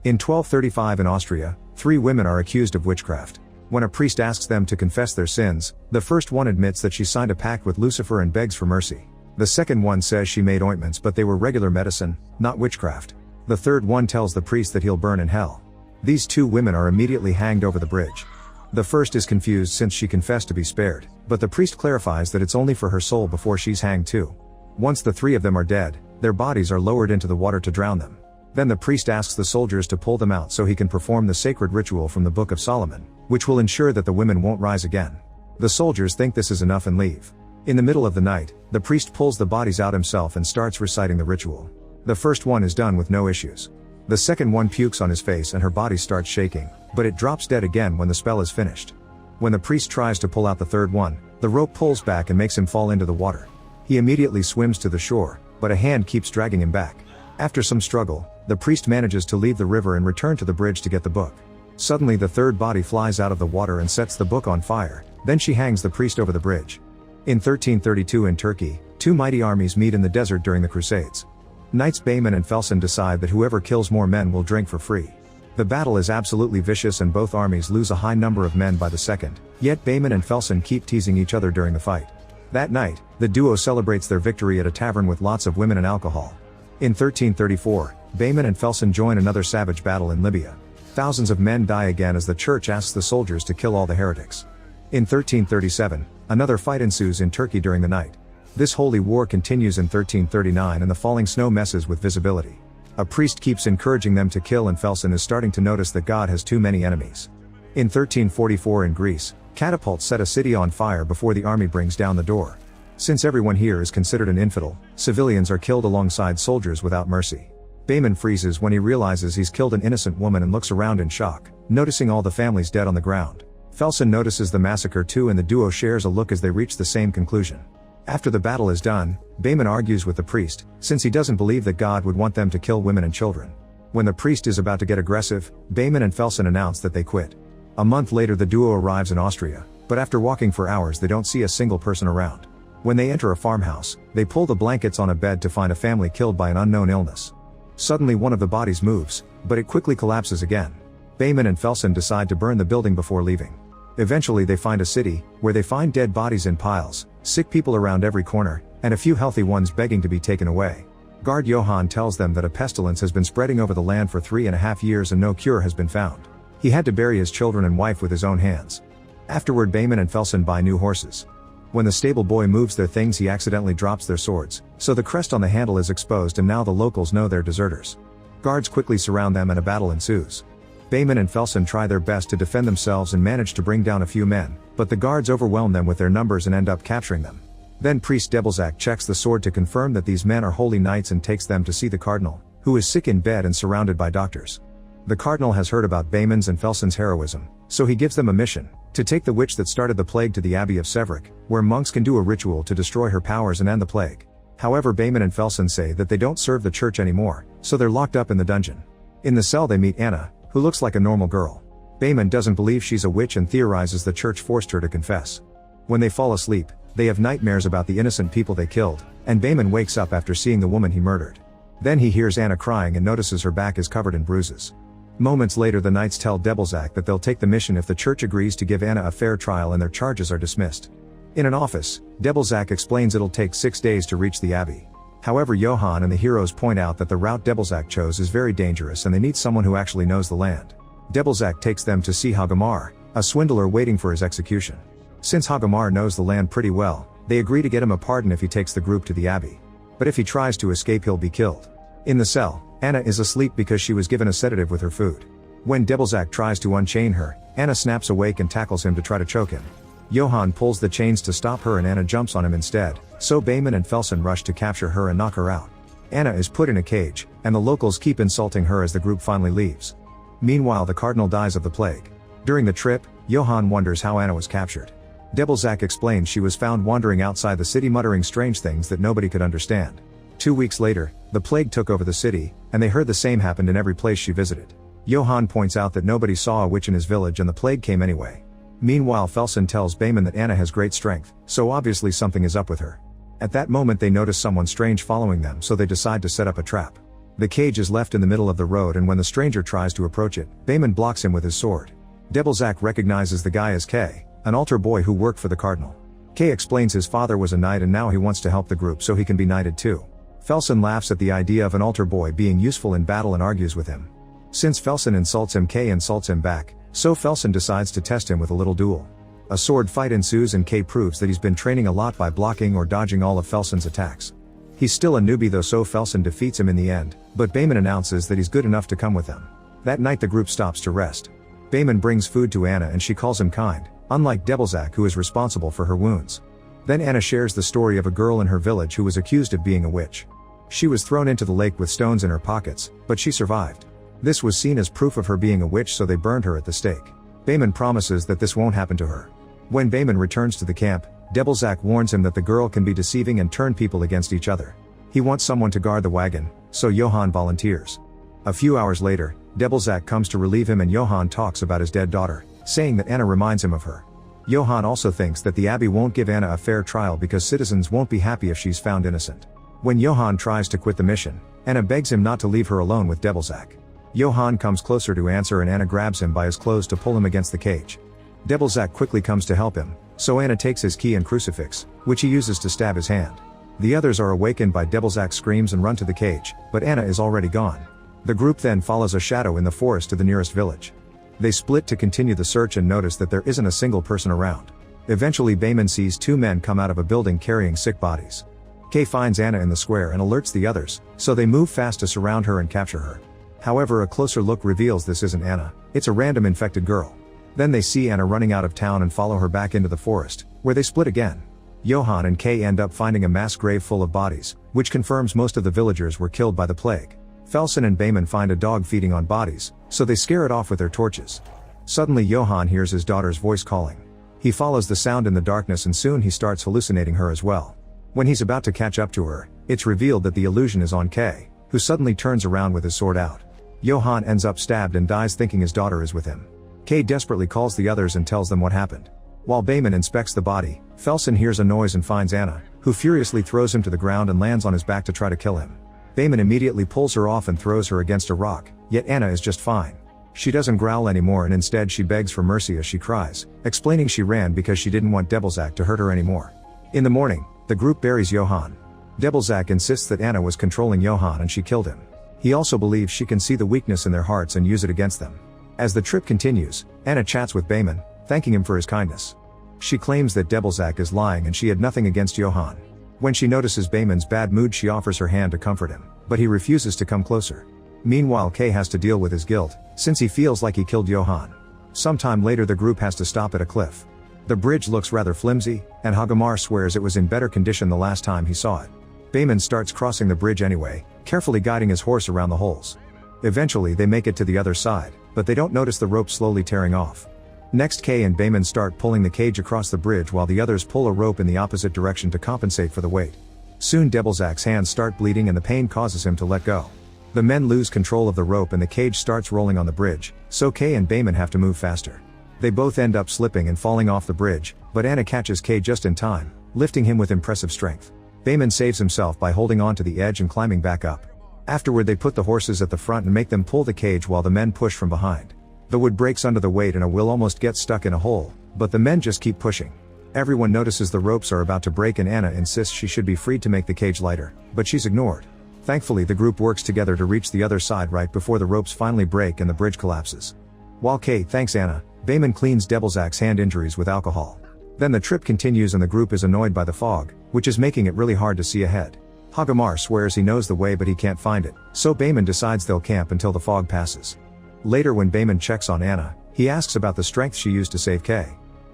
In 1235 in Austria, 3 women are accused of witchcraft. When a priest asks them to confess their sins, the first one admits that she signed a pact with Lucifer and begs for mercy. The second one says she made ointments but they were regular medicine, not witchcraft. The third one tells the priest that he'll burn in hell. These 2 women are immediately hanged over the bridge. The first is confused since she confessed to be spared, but the priest clarifies that it's only for her soul before she's hanged too. Once the 3 of them are dead, their bodies are lowered into the water to drown them. Then the priest asks the soldiers to pull them out so he can perform the sacred ritual from the Book of Solomon, which will ensure that the women won't rise again. The soldiers think this is enough and leave. In the middle of the night, the priest pulls the bodies out himself and starts reciting the ritual. The first one is done with no issues. The second one pukes on his face and her body starts shaking, but it drops dead again when the spell is finished. When the priest tries to pull out the third one, the rope pulls back and makes him fall into the water. He immediately swims to the shore, but a hand keeps dragging him back. After some struggle, the priest manages to leave the river and return to the bridge to get the book. Suddenly the third body flies out of the water and sets the book on fire, then she hangs the priest over the bridge. In 1332 in Turkey, 2 mighty armies meet in the desert during the Crusades. Knights Bayman and Felson decide that whoever kills more men will drink for free. The battle is absolutely vicious and both armies lose a high number of men by the second, yet Bayman and Felson keep teasing each other during the fight. That night, the duo celebrates their victory at a tavern with lots of women and alcohol. In 1334, Bayman and Felson join another savage battle in Libya. Thousands of men die again as the church asks the soldiers to kill all the heretics. In 1337, another fight ensues in Turkey during the night. This holy war continues in 1339 and the falling snow messes with visibility. A priest keeps encouraging them to kill and Felson is starting to notice that God has too many enemies. In 1344 in Greece, catapults set a city on fire before the army brings down the door. Since everyone here is considered an infidel, civilians are killed alongside soldiers without mercy. Bayman freezes when he realizes he's killed an innocent woman and looks around in shock, noticing all the families dead on the ground. Felson notices the massacre too and the duo shares a look as they reach the same conclusion. After the battle is done, Bayman argues with the priest, since he doesn't believe that God would want them to kill women and children. When the priest is about to get aggressive, Bayman and Felson announce that they quit. A month later the duo arrives in Austria, but after walking for hours they don't see a single person around. When they enter a farmhouse, they pull the blankets on a bed to find a family killed by an unknown illness. Suddenly one of the bodies moves, but it quickly collapses again. Bayman and Felson decide to burn the building before leaving. Eventually they find a city, where they find dead bodies in piles, sick people around every corner, and a few healthy ones begging to be taken away. Guard Johann tells them that a pestilence has been spreading over the land for 3.5 years and no cure has been found. He had to bury his children and wife with his own hands. Afterward Bayman and Felson buy new horses. When the stable boy moves their things he accidentally drops their swords, so the crest on the handle is exposed and now the locals know they're deserters. Guards quickly surround them and a battle ensues. Bayman and Felson try their best to defend themselves and manage to bring down a few men, but the guards overwhelm them with their numbers and end up capturing them. Then priest Debelzak checks the sword to confirm that these men are holy knights and takes them to see the cardinal, who is sick in bed and surrounded by doctors. The cardinal has heard about Bayman's and Felson's heroism, so he gives them a mission, to take the witch that started the plague to the Abbey of Severick, where monks can do a ritual to destroy her powers and end the plague. However Bayman and Felson say that they don't serve the church anymore, so they're locked up in the dungeon. In the cell they meet Anna, who looks like a normal girl. Bayman doesn't believe she's a witch and theorizes the church forced her to confess. When they fall asleep, they have nightmares about the innocent people they killed, and Bayman wakes up after seeing the woman he murdered. Then he hears Anna crying and notices her back is covered in bruises. Moments later the knights tell Debelzak that they'll take the mission if the church agrees to give Anna a fair trial and their charges are dismissed. In an office, Debelzak explains it'll take 6 days to reach the abbey. However Johann and the heroes point out that the route Debelzak chose is very dangerous and they need someone who actually knows the land. Debelzak takes them to see Hagamar, a swindler waiting for his execution. Since Hagamar knows the land pretty well, they agree to get him a pardon if he takes the group to the abbey. But if he tries to escape he'll be killed. In the cell, Anna is asleep because she was given a sedative with her food. When Debelzak tries to unchain her, Anna snaps awake and tackles him to try to choke him. Johann pulls the chains to stop her and Anna jumps on him instead, so Bayman and Felson rush to capture her and knock her out. Anna is put in a cage, and the locals keep insulting her as the group finally leaves. Meanwhile the cardinal dies of the plague. During the trip, Johann wonders how Anna was captured. Debelzak explains she was found wandering outside the city muttering strange things that nobody could understand. 2 weeks later, the plague took over the city, and they heard the same happened in every place she visited. Johann points out that nobody saw a witch in his village and the plague came anyway. Meanwhile Felson tells Bayman that Anna has great strength, so obviously something is up with her. At that moment they notice someone strange following them so they decide to set up a trap. The cage is left in the middle of the road, and when the stranger tries to approach it, Bayman blocks him with his sword. Debelzaq recognizes the guy as Kay, an altar boy who worked for the cardinal. Kay explains his father was a knight and now he wants to help the group so he can be knighted too. Felson laughs at the idea of an altar boy being useful in battle and argues with him. Since Felson insults him, Kay insults him back, so Felson decides to test him with a little duel. A sword fight ensues and Kay proves that he's been training a lot by blocking or dodging all of Felson's attacks. He's still a newbie though, so Felson defeats him in the end, but Bayman announces that he's good enough to come with them. That night the group stops to rest. Bayman brings food to Anna and she calls him kind, unlike Debelzaq who is responsible for her wounds. Then Anna shares the story of a girl in her village who was accused of being a witch. She was thrown into the lake with stones in her pockets, but she survived. This was seen as proof of her being a witch, so they burned her at the stake. Bayman promises that this won't happen to her. When Bayman returns to the camp, Debelzaq warns him that the girl can be deceiving and turn people against each other. He wants someone to guard the wagon, so Johann volunteers. A few hours later, Debelzaq comes to relieve him and Johann talks about his dead daughter, saying that Anna reminds him of her. Johann also thinks that the abbey won't give Anna a fair trial because citizens won't be happy if she's found innocent. When Johann tries to quit the mission, Anna begs him not to leave her alone with Debelzaq. Johann comes closer to answer and Anna grabs him by his clothes to pull him against the cage. Debelzaq quickly comes to help him, so Anna takes his key and crucifix, which he uses to stab his hand. The others are awakened by Debelzaq's screams and run to the cage, but Anna is already gone. The group then follows a shadow in the forest to the nearest village. They split to continue the search and notice that there isn't a single person around. Eventually Bayman sees two men come out of a building carrying sick bodies. Kay finds Anna in the square and alerts the others, so they move fast to surround her and capture her. However, a closer look reveals this isn't Anna, it's a random infected girl. Then they see Anna running out of town and follow her back into the forest, where they split again. Johann and Kay end up finding a mass grave full of bodies, which confirms most of the villagers were killed by the plague. Felson and Bayman find a dog feeding on bodies, so they scare it off with their torches. Suddenly Johann hears his daughter's voice calling. He follows the sound in the darkness and soon he starts hallucinating her as well. When he's about to catch up to her, it's revealed that the illusion is on Kay, who suddenly turns around with his sword out. Johann ends up stabbed and dies thinking his daughter is with him. Kay desperately calls the others and tells them what happened. While Bayman inspects the body, Felson hears a noise and finds Anna, who furiously throws him to the ground and lands on his back to try to kill him. Bayman immediately pulls her off and throws her against a rock, yet Anna is just fine. She doesn't growl anymore and instead she begs for mercy as she cries, explaining she ran because she didn't want Debelzaq to hurt her anymore. In the morning, the group buries Johann. Debelzaq insists that Anna was controlling Johann and she killed him. He also believes she can see the weakness in their hearts and use it against them. As the trip continues, Anna chats with Bayman, thanking him for his kindness. She claims that Debelzaq is lying and she had nothing against Johann. When she notices Bayman's bad mood, she offers her hand to comfort him, but he refuses to come closer. Meanwhile, Kay has to deal with his guilt, since he feels like he killed Johann. Sometime later the group has to stop at a cliff. The bridge looks rather flimsy, and Hagamar swears it was in better condition the last time he saw it. Bayman starts crossing the bridge anyway, carefully guiding his horse around the holes. Eventually they make it to the other side, but they don't notice the rope slowly tearing off. Next, Kay and Bayman start pulling the cage across the bridge while the others pull a rope in the opposite direction to compensate for the weight. Soon Debelzaq's hands start bleeding and the pain causes him to let go. The men lose control of the rope and the cage starts rolling on the bridge, so Kay and Bayman have to move faster. They both end up slipping and falling off the bridge, but Anna catches Kay just in time, lifting him with impressive strength. Bayman saves himself by holding on to the edge and climbing back up. Afterward they put the horses at the front and make them pull the cage while the men push from behind. The wood breaks under the weight and a will almost gets stuck in a hole, but the men just keep pushing. Everyone notices the ropes are about to break and Anna insists she should be freed to make the cage lighter, but she's ignored. Thankfully the group works together to reach the other side right before the ropes finally break and the bridge collapses. While Kay thanks Anna, Bayman cleans Debelzaq's hand injuries with alcohol. Then the trip continues and the group is annoyed by the fog, which is making it really hard to see ahead. Hagamar swears he knows the way but he can't find it, so Bayman decides they'll camp until the fog passes. Later when Bayman checks on Anna, he asks about the strength she used to save Kay.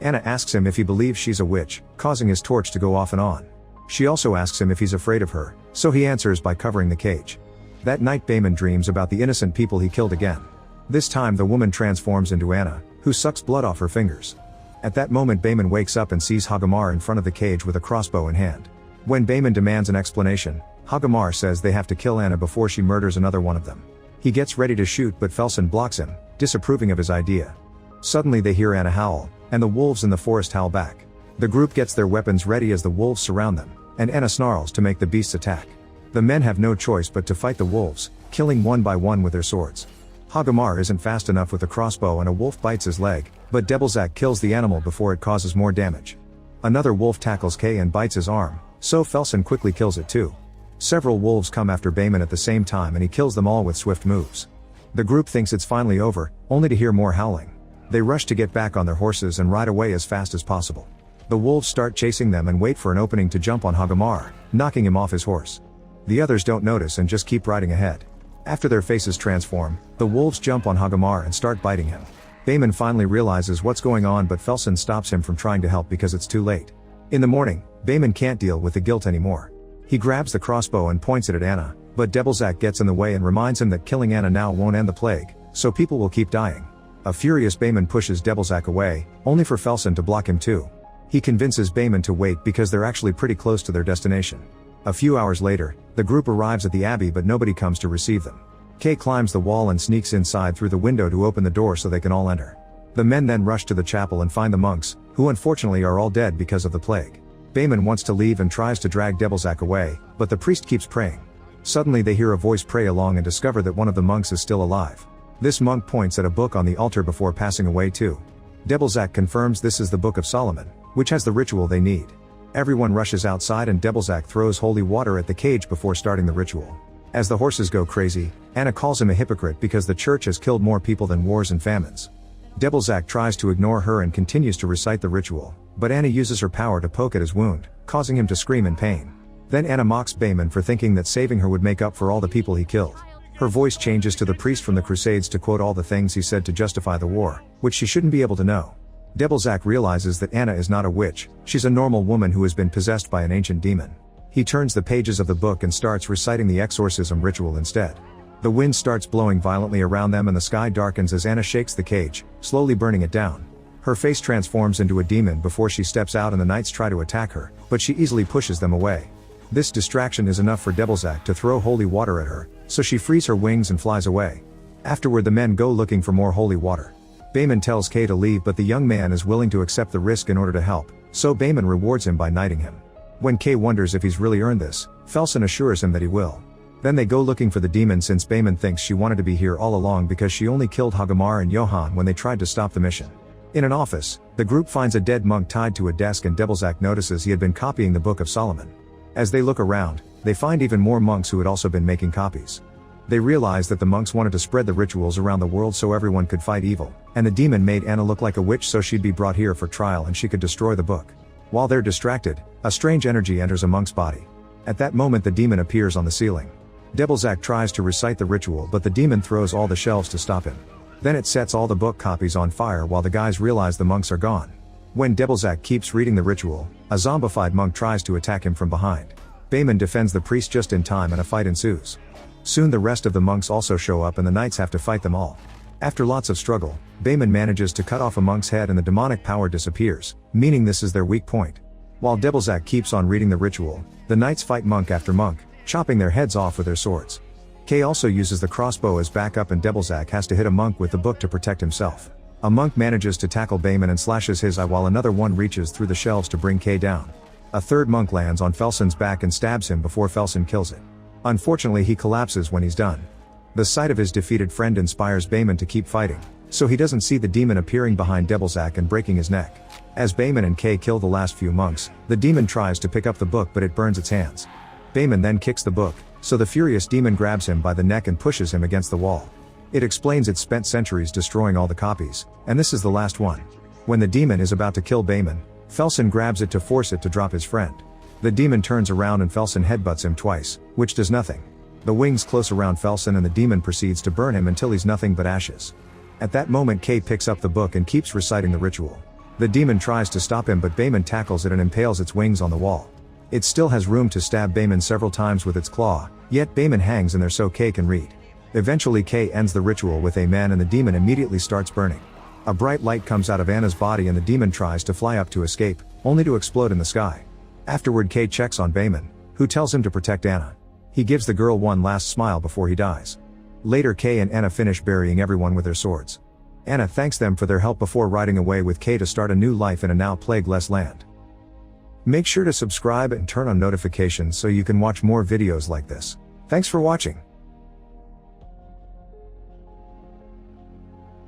Anna asks him if he believes she's a witch, causing his torch to go off and on. She also asks him if he's afraid of her, so he answers by covering the cage. That night Bayman dreams about the innocent people he killed again. This time the woman transforms into Anna, who sucks blood off her fingers. At that moment Bayman wakes up and sees Hagamar in front of the cage with a crossbow in hand. When Bayman demands an explanation, Hagamar says they have to kill Anna before she murders another one of them. He gets ready to shoot but Felson blocks him, disapproving of his idea. Suddenly they hear Anna howl, and the wolves in the forest howl back. The group gets their weapons ready as the wolves surround them, and Anna snarls to make the beasts attack. The men have no choice but to fight the wolves, killing one by one with their swords. Hagamar isn't fast enough with the crossbow and a wolf bites his leg, but Debelzak kills the animal before it causes more damage. Another wolf tackles Kay and bites his arm, so Felson quickly kills it too. Several wolves come after Behmen at the same time and he kills them all with swift moves. The group thinks it's finally over, only to hear more howling. They rush to get back on their horses and ride away as fast as possible. The wolves start chasing them and wait for an opening to jump on Hagamar, knocking him off his horse. The others don't notice and just keep riding ahead. After their faces transform, the wolves jump on Hagamar and start biting him. Behmen finally realizes what's going on, but Felson stops him from trying to help because it's too late. In the morning, Behmen can't deal with the guilt anymore. He grabs the crossbow and points it at Anna, but Debelzak gets in the way and reminds him that killing Anna now won't end the plague, so people will keep dying. A furious Behmen pushes Debelzak away, only for Felson to block him too. He convinces Behmen to wait because they're actually pretty close to their destination. A few hours later, the group arrives at the abbey but nobody comes to receive them. Kay climbs the wall and sneaks inside through the window to open the door so they can all enter. The men then rush to the chapel and find the monks, who unfortunately are all dead because of the plague. Behmen wants to leave and tries to drag Debelzak away, but the priest keeps praying. Suddenly they hear a voice pray along and discover that one of the monks is still alive. This monk points at a book on the altar before passing away too. Debelzak confirms this is the Book of Solomon, which has the ritual they need. Everyone rushes outside and Debelzak throws holy water at the cage before starting the ritual. As the horses go crazy, Anna calls him a hypocrite because the church has killed more people than wars and famines. Debelzak tries to ignore her and continues to recite the ritual, but Anna uses her power to poke at his wound, causing him to scream in pain. Then Anna mocks Behmen for thinking that saving her would make up for all the people he killed. Her voice changes to the priest from the Crusades to quote all the things he said to justify the war, which she shouldn't be able to know. Debelzak realizes that Anna is not a witch, she's a normal woman who has been possessed by an ancient demon. He turns the pages of the book and starts reciting the exorcism ritual instead. The wind starts blowing violently around them and the sky darkens as Anna shakes the cage, slowly burning it down. Her face transforms into a demon before she steps out and the knights try to attack her, but she easily pushes them away. This distraction is enough for Debelzak to throw holy water at her, so she frees her wings and flies away. Afterward the men go looking for more holy water. Behmen tells Kay to leave but the young man is willing to accept the risk in order to help, so Behmen rewards him by knighting him. When Kay wonders if he's really earned this, Felson assures him that he will. Then they go looking for the demon since Behmen thinks she wanted to be here all along because she only killed Hagamar and Johann when they tried to stop the mission. In an office, the group finds a dead monk tied to a desk and Debelzak notices he had been copying the Book of Solomon. As they look around, they find even more monks who had also been making copies. They realize that the monks wanted to spread the rituals around the world so everyone could fight evil, and the demon made Anna look like a witch so she'd be brought here for trial and she could destroy the book. While they're distracted, a strange energy enters a monk's body. At that moment the demon appears on the ceiling. Debelzak tries to recite the ritual but the demon throws all the shelves to stop him. Then it sets all the book copies on fire while the guys realize the monks are gone. When Debelzak keeps reading the ritual, a zombified monk tries to attack him from behind. Behmen defends the priest just in time and a fight ensues. Soon the rest of the monks also show up and the knights have to fight them all. After lots of struggle, Behmen manages to cut off a monk's head and the demonic power disappears, meaning this is their weak point. While Debelzak keeps on reading the ritual, the knights fight monk after monk, chopping their heads off with their swords. Kay also uses the crossbow as backup and Debelzak has to hit a monk with the book to protect himself. A monk manages to tackle Behmen and slashes his eye while another one reaches through the shelves to bring Kay down. A third monk lands on Felson's back and stabs him before Felson kills it. Unfortunately he collapses when he's done. The sight of his defeated friend inspires Behmen to keep fighting, so he doesn't see the demon appearing behind Debelzak and breaking his neck. As Behmen and Kay kill the last few monks, the demon tries to pick up the book but it burns its hands. Behmen then kicks the book, so the furious demon grabs him by the neck and pushes him against the wall. It explains it's spent centuries destroying all the copies, and this is the last one. When the demon is about to kill Behmen, Felson grabs it to force it to drop his friend. The demon turns around and Felson headbutts him twice, which does nothing. The wings close around Felson and the demon proceeds to burn him until he's nothing but ashes. At that moment Kay picks up the book and keeps reciting the ritual. The demon tries to stop him but Behmen tackles it and impales its wings on the wall. It still has room to stab Behmen several times with its claw, yet Behmen hangs in there so Kay can read. Eventually Kay ends the ritual with amen and the demon immediately starts burning. A bright light comes out of Anna's body and the demon tries to fly up to escape, only to explode in the sky. Afterward Kay checks on Behmen, who tells him to protect Anna. He gives the girl one last smile before he dies. Later Kay and Anna finish burying everyone with their swords. Anna thanks them for their help before riding away with Kay to start a new life in a now plague-less land. Make sure to subscribe and turn on notifications so you can watch more videos like this. Thanks for watching.